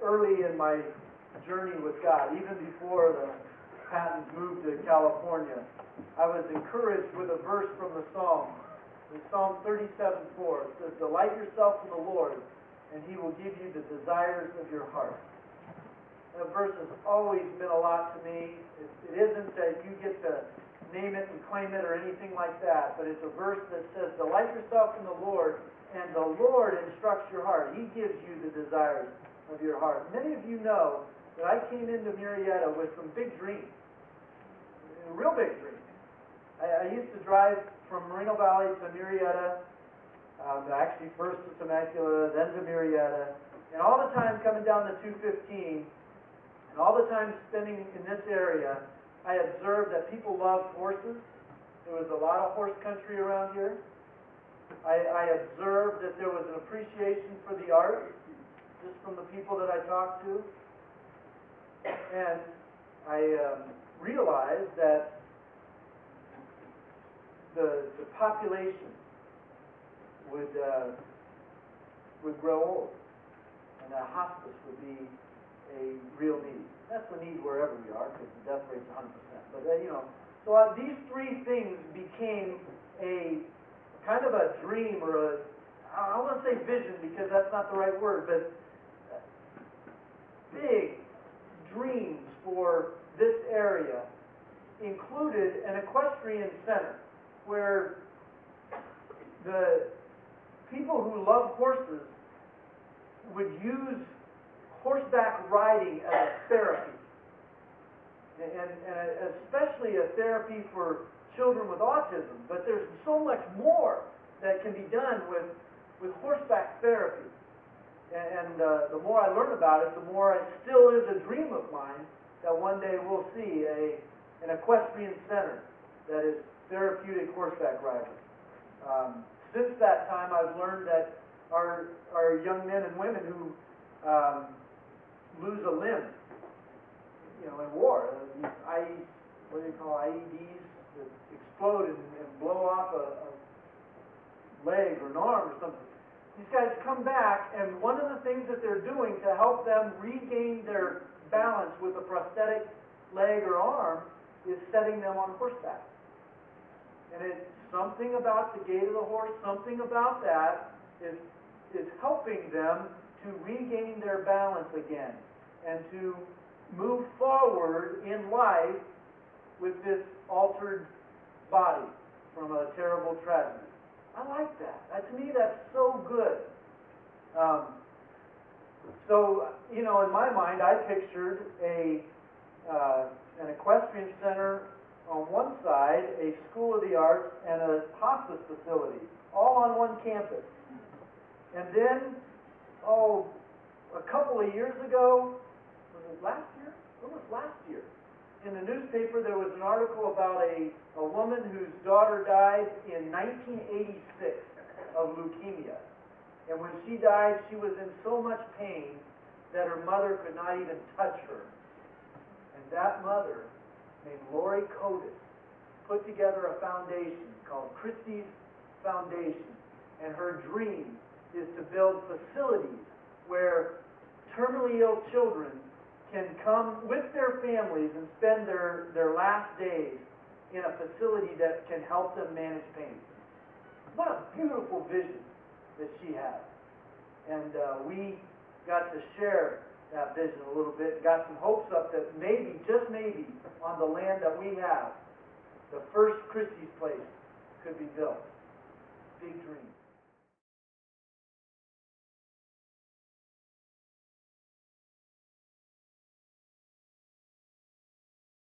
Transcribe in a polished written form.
early in my journey with God, even before the Pattons moved to California. I was encouraged with a verse from the Psalm. In Psalm 37:4, it says, "Delight yourself in the Lord, and He will give you the desires of your heart." That verse has always been a lot to me. It isn't that you get to name it and claim it or anything like that, but it's a verse that says, "Delight yourself in the Lord, and the Lord instructs your heart." He gives you the desires of your heart. Many of you know that I came into Murrieta with some big dreams, real big dreams. I used to drive from Moreno Valley to Murrieta, actually first to Temecula, then to Murrieta, and all the time coming down the 215, and all the time spending in this area, I observed that people loved horses. There was a lot of horse country around here. I observed that there was an appreciation for the arts, just from the people that I talked to. And I realized that the population would grow old, and that hospice would be a real need. That's a need wherever we are, because the death rate's 100%. But so these three things became a kind of a dream, or I don't want to say vision because that's not the right word, but big dreams for this area included an equestrian center where the people who love horses would use horseback riding as a therapy, and especially a therapy for children with autism. But there's so much more that can be done with horseback therapy. And the more I learn about it, the more it still is a dream of mine that one day we'll see an equestrian center that is therapeutic horseback riding. Since that time, I've learned that our young men and women who lose a limb, in war, these what do you call IEDs that explode and blow off a leg or an arm or something. These guys come back, and one of the things that they're doing to help them regain their balance with a prosthetic leg or arm is setting them on horseback. And it's something about the gait of the horse, something about that is helping them to regain their balance again and to move forward in life with this altered body from a terrible tragedy. I like that. To me, that's so good. In my mind, I pictured an equestrian center on one side, a school of the arts, and a hospice facility, all on one campus. And then, a couple of years ago, was it last year? It was last year. In the newspaper, there was an article about a woman whose daughter died in 1986 of leukemia. And when she died, she was in so much pain that her mother could not even touch her. And that mother, named Lori Codis, put together a foundation called Christie's Foundation. And her dream is to build facilities where terminally ill children can come with their families and spend their last days in a facility that can help them manage pain. What a beautiful vision that she has. And we got to share that vision a little bit, got some hopes up that maybe, just maybe, on the land that we have, the first Christie's place could be built. Big dream.